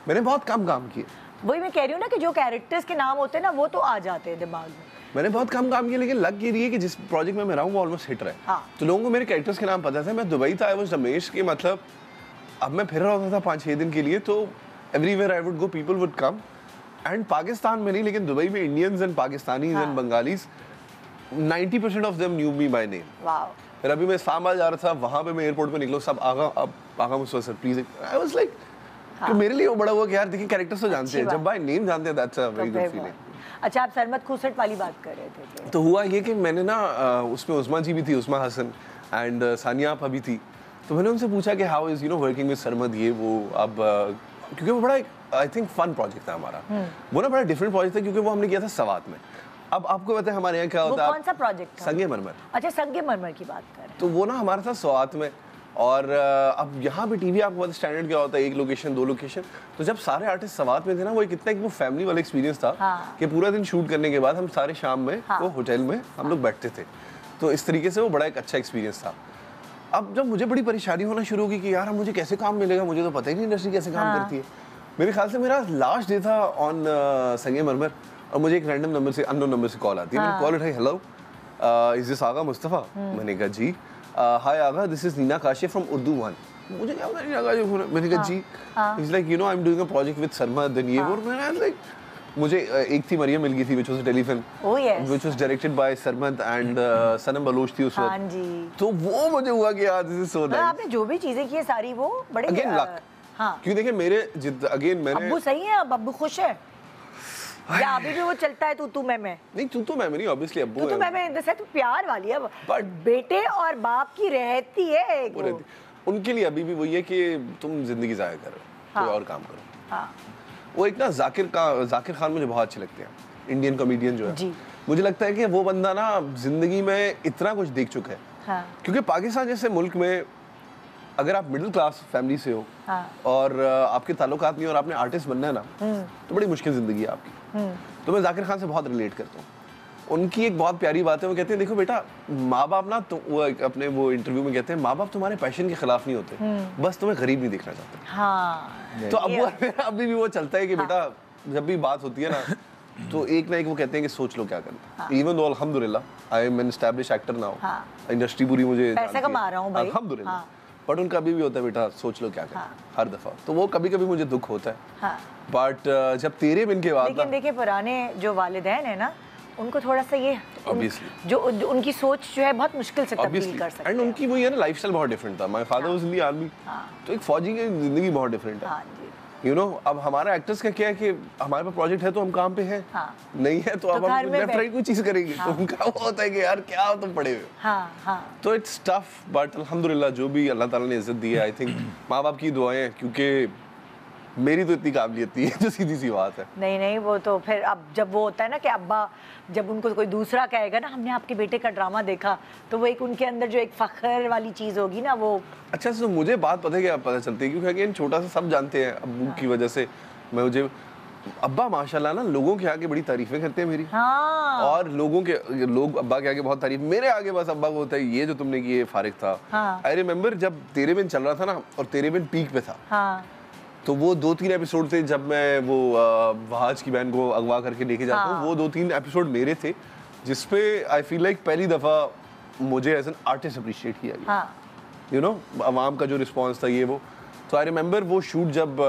मैंने बहुत कम काम किए। वही मैं कह रही हूँ ना कि जो कैरेक्टर्स के नाम होते हैं ना वो तो आ जाते हैं दिमाग में। मैंने बहुत कम काम किया, लेकिन लग ये रही है कि जिस प्रोजेक्ट में मैं रहा हूँ वो ऑलमोस्ट हिट रहा है। हाँ। तो लोगों को मेरे कैरेक्टर्स के नाम पता था। मैं दुबई था, आई वाज रमेश के, मतलब अब मैं फिर रहा होता था 5-6 दिन के लिए, तो everywhere I would go people would come. And Pakistan में नहीं, लेकिन दुबई में Indians and Pakistanis and Bengalis 90% of them new me by name. Wow. फिर अभी मैं इस्लामाबाद जा रहा था, वहाँ पे मैं एयरपोर्ट पे निकलो, सब आगा मुझसे sir please. I was like कि मेरे लिए वो बड़ा हुआ कि यार देखिए कैरेक्टर्स तो जानते हैं, जब बाय नेम जानते हैं, that's a very good feeling. अच्छा, आप सरमद खुसट वाली बात कर रहे थे। तो हुआ ये कि मैंने ना उसमें उस्मा जी भी थी, उस्मा हसन, एंड सानिया आप अभी थी। तो मैंने उनसे पूछा कि how is working with Sarmad, ये वो। अब क्योंकि वो बड़ा आई थिंक फन प्रोजेक्ट था हमारा। वो ना बड़ा डिफरेंट प्रोजेक्ट था, क्योंकि वो हमने किया था सवात में। अब आपको पता है हमारे यहाँ क्या होता है। कौन सा प्रोजेक्ट था? संगे मरमर। अच्छा, संगे मरमर की बात कर रहे हैं। तो वो ना हमारा था सवात में। और अब यहाँ पे टीवी आपको पता स्टैंडर्ड क्या होता है, 1 लोकेशन 2 लोकेशन। तो जब सारे आर्टिस्ट सवात में थे ना, वो कितना वो फैमिली वाला एक्सपीरियंस था। हाँ। कि पूरा दिन शूट करने के बाद हम सारे शाम में वो होटल में हम लोग बैठते थे। तो इस तरीके से वो बड़ा एक अच्छा एक्सपीरियंस था। अब जब मुझे बड़ी परेशानी होना शुरू होगी कि यार अब मुझे कैसे काम मिलेगा, मुझे तो पता ही नहीं इंडस्ट्री कैसे काम करती है। मेरे ख्याल से मेरा लास्ट डे था ऑन संगे मरमर, और मुझे एक रैंडम नंबर से, अननोन नंबर से कॉल आती है। मैंने कॉल उठाई, hello is this Agha Mustafa? मैंने कहा जी। Hi Agha, this is Nina Kashif from Urdu 1। मुझे क्या पता नीना काशिफ? मैंने कहा जी। Is like I am doing a project with Sarmad and ये वो। मैंने लाइक मुझे एक थी मरियम मिल गई थी, which was a telefilm, which was directed by Sarmad and Sanam Baloch थी उस वक्त। हाँ जी। तो वो मुझे हुआ कि यार दिस इज सो नाइस। आपने जो भी चीजें की सारी वो बड़े अगेन लक। हाँ, क्योंकि देखिए मेरे अगेन मैंने अब्बू सही है, अब अब्बू खुश है या अभी भी वो चलता है तू मैं नहीं? तू मैं नहीं, ऑब्वियसली अब्बू तू मैं इन द सेंस प्यार वाली है, बट बेटे और बाप की रहती है एक उनके लिए अभी भी वही है कि तुम जिंदगी जाया करो, कोई और काम करो। हाँ। वो एक ना जाकिर खान मुझे बहुत अच्छे लगते हैं, इंडियन कॉमेडियन जो है जी। मुझे लगता है कि वो बंदा ना जिंदगी में इतना कुछ देख चुका है। हाँ। क्योंकि पाकिस्तान जैसे मुल्क में अगर आप मिडिल क्लास फैमिली से हो, हाँ, और आपके ताल्लुकात नहीं और आपने आर्टिस्ट बनना है ना, तो बड़ी मुश्किल जिंदगी है आपकी। तो मैं जाकिर खान से बहुत रिलेट करता हूँ। उनकी एक बहुत प्यारी बात है, वो कहते हैं देखो बेटा, माँ बाप ना, तो वो अपने वो इंटरव्यू में कहते हैं माँ बाप तुम्हारे पैशन के खिलाफ नहीं होते, बस तुम्हें गरीब नहीं देखना चाहते। हाँ। तो अब अभी भी वो चलता है कि बेटा जब भी बात होती है ना, तो एक ना एक वो कहते हैं कि सोच लो क्या करना। इवन दो अल्हम्दुलिल्लाह I am an established actor now, industry पूरी मुझे पैसा कमा रहा हूँ भाई, अल्हम्दुलिल्लाह। बट उनका अभी भी होता है बेटा सोच लो क्या करना, हर दफा। तो वो कभी कभी मुझे दुख होता है। बट जब तेरे बिन के बाद, लेकिन देखिए पुराने जो वालिदैन है ना, उनको थोड़ा सा ये जो उनकी सोच जो है बहुत मुश्किल से तब्दील कर सकते हैं। एंड उनकी वो ये ना लाइफस्टाइल बहुत डिफरेंट था। My father was in the army, तो एक फौजी की जिंदगी बहुत डिफरेंट है। यू नो, अब हमारा एक्टर्स का क्या है कि हमारे पास प्रोजेक्ट है तो हम काम पे हैं, नहीं है तो अब हम लेफ्ट राइट कोई चीज करेंगे। तो उनका वो होता है कि यार क्या तुम पढ़े हुए। तो इट्स टफ, बट अल्हम्दुलिल्लाह जो भी अल्लाह ताला ने इज्जत दी है, आई थिंक माँ बाप की दुआएं, क्योंकि मेरी तो इतनी काबिलियत नहीं है, जो सीधी सी बात है। नहीं, वो तो फिर अब जब वो होता है ना कि अब्बा जब उनको कोई दूसरा कहेगा ना हमने आपके बेटे का ड्रामा देखा, तो वो एक उनके अंदर जो एक फख्र वाली चीज़ होगी ना वो। अच्छा, तो मुझे बात पता है क्या पता चलती है, क्योंकि अगेन छोटा सा सब जानते हैं अब्बू की वजह से। मुझे अब्बा माशाल्लाह ना लोगों के आगे बड़ी तारीफें करते हैं मेरी। और लोग अब्बा के आगे बहुत तारीफ, मेरे आगे बस अब्बा को होता है ये जो तुमने किए फारिग था। आई रिमेम्बर जब तेरे बिन चल रहा था ना, और तेरे बिन पीक पे था, तो वो 2-3 एपिसोड थे जब मैं वो वहाज की बहन को अगवा करके लेके जाता हूँ। वो 2-3 एपिसोड मेरे थे जिसपे आई फील लाइक पहली दफा मुझे एज एन आर्टिस्ट अप्रिशिएट किया गया। यू नो, आवाम का जो रिस्पॉन्स था ये वो। तो आई रिमेम्बर वो शूट जब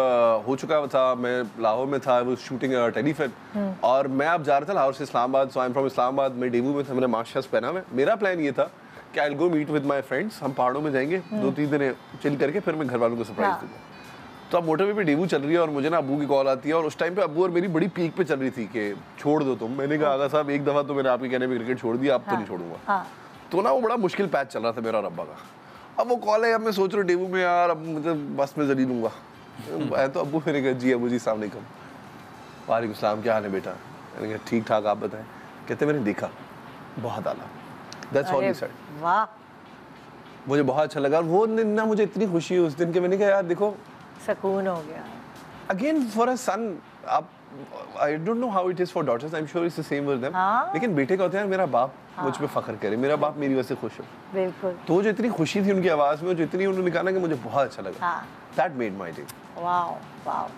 हो चुका था, मैं लाहौर में था, वो शूटिंग टेलीफिल्म, और मैं अब जा रहा था लाहौर से इस्लामाबाद। सो आई एम फ्रॉम इस्लामाबाद, मैं डेबू में था, मैंने मास्क शास्क पहना हुआ। मेरा प्लान ये था कि I will go meet with my friends, हम पहाड़ों में जाएंगे 2-3 दिन चिल करके, फिर मैं घर वालों को सरप्राइज दूंगा। तो अब मोटरवे पे डेबू चल रही है और मुझे ना अब्बू की कॉल आती है, और उस टाइम पे अब्बू और मेरी बड़ी पीक पे चल रही थी कि छोड़ दो तुम। मैंने कहा आगा साहब एक दफ़ा तो मैंने आपके कहने पे क्रिकेट छोड़ दिया, अब तो नहीं छोड़ूंगा। तो ना वो बड़ा मुश्किल पैच चल रहा था मेरा और अब्बा का। अब वो कॉल है, अब मैं सोच रहा हूँ डेबू में यार अब मुझे बस में जली लूँगा। तो अब्बू मैंने कहा जी अब्बू जी अस्सलाम वालेकुम। वालेकुम सलाम, क्या हाल है बेटा? मैंने कहा ठीक ठाक, आप बताएं। कहते मैंने देखा, बहुत आला, दैट्स ऑल ही सेड। वाह, मुझे बहुत अच्छा लगा। वो दिन ना मुझे इतनी खुशी हुई उस दिन के, मैंने कहा यार देखो सुकून हो गया। अगेन फॉर अ सन, आप I don't know how it is for daughters, I am sure it's the same with them, लेकिन बेटे का होता है मेरा बाप मुझ पे फख्र करे, मेरा बाप मेरी वजह से खुश हो। बिल्कुल। तो जो इतनी खुशी थी उनकी आवाज में, जो इतनी उन्होंने कहा ना कि मुझे बहुत अच्छा लगा, that made my day. Wow wow.